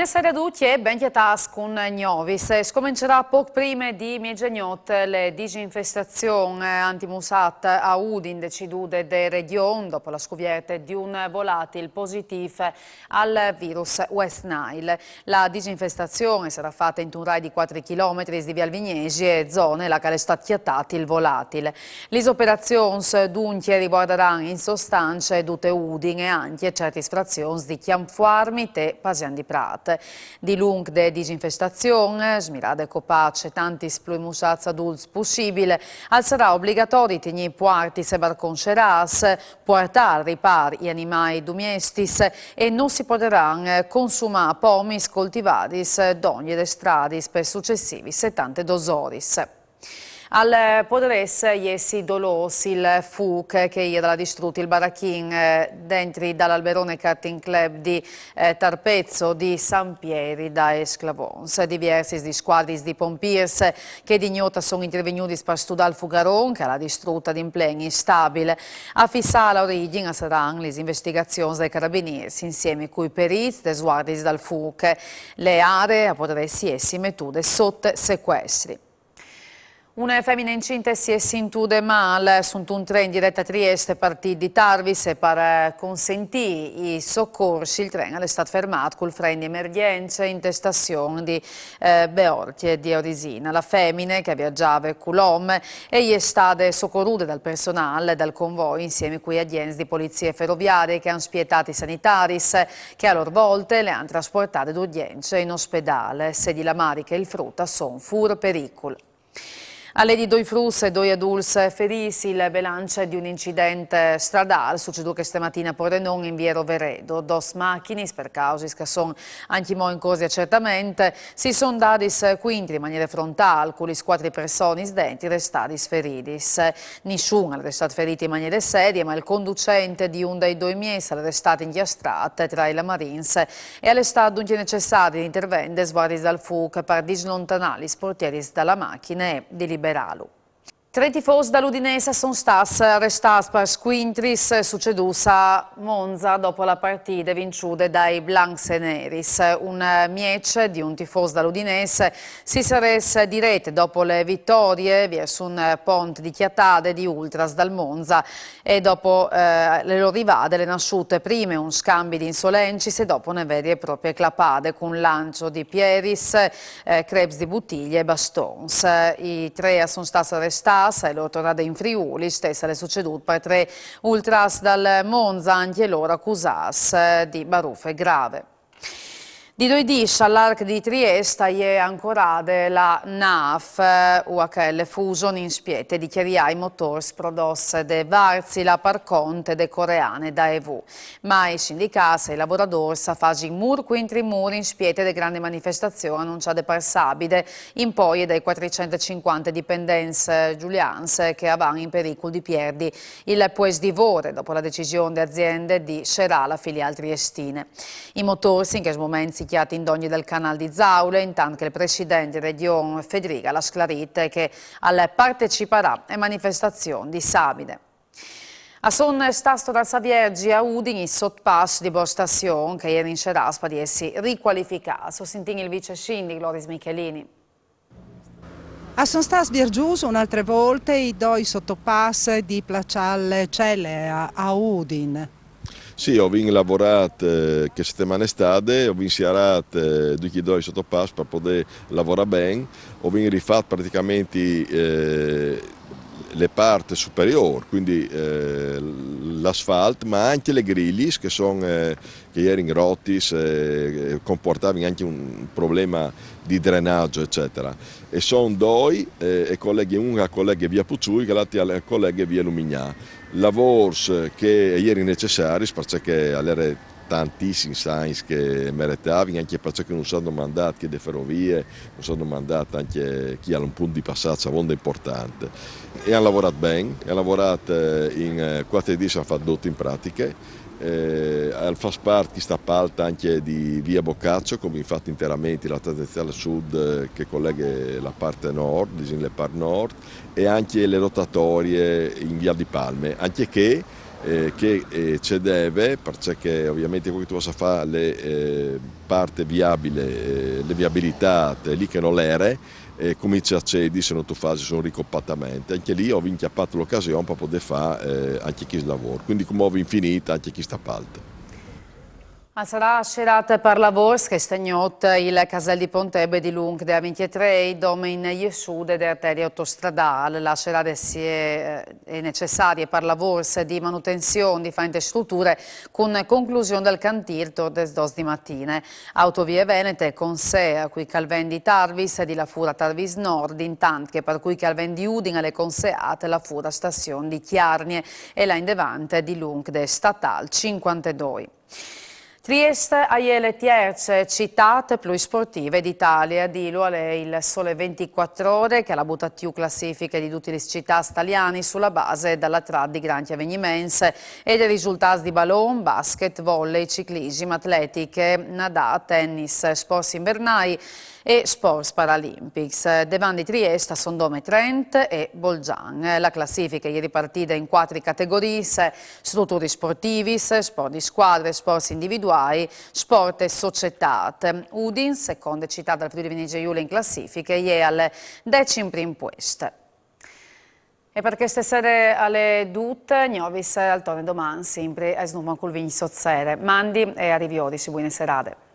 Buonasera a tutti e benchiatas con Gnovis. Scomincerà poco prima di Miegegnot le disinfestazioni antimusat a Udin decidute de region dopo la scoperta di un volatile positivo al virus West Nile. La disinfestazione sarà fatta in un raio di 4 km di Vial Vignesi e zone la quale è stato chiatato il volatile. Le operazioni dunque riguarderanno in sostanza tutte Udin e anche certe frazioni di Chiamfuarmi e Pasian di Prat. Di lungo de disinfestazione, smirade copace tanti spluimusats adulti possibile, sarà obbligatorio tenere puarti se barconceras, portare ripar gli animali domestici e non si potranno consumare pomis coltivadis d'ogni de stradis per successivi 72 ore. Al Podres iesi dolos il FUC che era distrutto il baracchin dentro dall'Alberone Karting Club di Tarpezzo di San Pieri da Esclavons. Diversi di squadri di pompiers che di ignota sono intervenuti per studiare il fugaron che l'ha distrutta di impleni instabile. A fissare l'origine saranno le investigazioni dei carabinieri insieme coi perizi dei sguardi dal FUC. Le aree a Podres iesi mettute sotto sequestri. Una femmina incinta si è sentita male su un treno in diretta a Trieste partito di Tarvis e per consentire i soccorsi il treno è stato fermato col freno di emergenza in stazione di Beortie di Orisina. La femmina che viaggiava con l'uomo è stata soccorruta dal personale del convoglio insieme con gli agenti di polizie ferroviarie che hanno spietato i sanitari che a loro volta le hanno trasportate d'urgenza in ospedale. Se di la Marica e il frutta sono fuori pericolo. Alle di due frus e due adulti feriti, il bilancio di un incidente stradale succeduto questa mattina a Pordenone in via Roveredo. Dos macchine per cause che sono anche in corso di accertamento si sono dati quindi in maniera frontale con le 4 persone dentro restati feriti. Nessuno è stato ferito in maniera seria, ma il conducente di un dei due miei è stato inchiastrato tra i Marines e è stato dunque necessario intervenire sguardi dal FUC per dislontanare i sportieri dalla macchina e di liberarlo. 3 tifosi dall'Udinese sono stati arrestati per squintris succeduti a Monza dopo la partita vinciuta dai Blancs e Neris. Un match di un tifoso dall'Udinese si sarebbe diretto dopo le vittorie verso un ponte di chiatade di Ultras dal Monza e dopo le loro rivade le nasciute prima un scambio di insolenci e dopo una vera e propria clapade con un lancio di pieris, crepes di bottiglie e bastons. I 3 sono stati arrestati e loro tornate in Friuli, stessa le succedute per 3 ultras dal Monza, anche loro accusati di baruffe grave. Di due dish all'Arc di Trieste è ancorata la NAF, UHL Fusion in spiete di chiaria i motori prodotti de Varzi, la Parconte de Coreane da EV. Ma i sindicati e i lavoratori fanno mur contro mur in spiete de grandi manifestazioni annunciate per Sabide, in poi dai 450 dipendenze giulianze che avevano in pericolo di perdere il puesto di lavoro dopo la decisione di aziende di scerare la filiale triestine. I motori in questo momento in d'ogni del canale di Zaule, intanto che il presidente regione Federica l'ha sclarito che parteciperà alle manifestazioni di Sabide. A son stato da Saviergi a Udine il sottopasso di Bostazione che ieri in Ceraspa di essi riqualificato. Sentì il vice sindaco Loris Michelini. A sono stati sbirgiusi un'altra volta i due sottopassi di Placial Celle a Udine. Sì, ho lavorato che settimane state, ho iniziato due sottopass per poter lavorare bene, ho rifatto praticamente le parti superiori, quindi l'asfalto, ma anche le griglie che erano rotti, comportavano anche un problema di drenaggio, eccetera. E sono due, una collega via Puzzui e l'altra collega via Lumignà. Lavori che erano necessari perché erano tantissimi scienze che meritavano, anche perché non sono mandati che le ferrovie, non sono mandati anche chi ha un punto di passaggio molto importante. E hanno lavorato bene, hanno lavorato in 4 giorni, hanno fatto tutto in pratiche. Fa parte di sta parte anche di via Boccaccio, come infatti interamente la tangenziale sud che collega la parte nord, le part nord, e anche le rotatorie in via di Palme, anche che che ci deve, perché ovviamente quello che tu possa fare le parte viabile, le viabilità, lì che non l'ere, comincia a cedi se non tu fai sono ricoppatamente. Anche lì ho inchiappato l'occasione per poter fare anche chi lavora, quindi come ho infinita anche chi sta palta. Sarà scerat per lavoro che stagnot il casel di Pontebbe di Lung della 23 dove in Iesude dell'arteria autostradale. La scerata è necessaria per lavoro di manutenzione di differenti strutture con conclusione del cantier des dos di mattina. Autovie Venete con sé a cui calvendi Tarvis e di la Fura Tarvis Nord, intanto che per cui calvendi Udin alle conseate la Fura stazione di Chiarnie e la Indevante di Lung de Statal 52. Trieste è le terze città più sportive d'Italia, di Luale il Sole 24 Ore che ha la buttatiu classifiche di tutte le città italiane sulla base della trad di grandi avvenimenti e dei risultati di ballon, basket, volley, ciclismo, atletiche, nadà, tennis, sport invernali e sport paralimpics. Davanti Trieste sono Dome Trent e Bolgian. La classifica è ripartita in 4 categorie: strutture sportivi, sport di squadre, sport individuali, sport e società. Udin, seconda città dal Friuli Venezia Giulia in classifica, è al 11° posto. E per queste sere alle dute, Gnovis al torno domani, sempre a Snumman col Vigni Sozzere. Mandi e arriviodi, buone serate.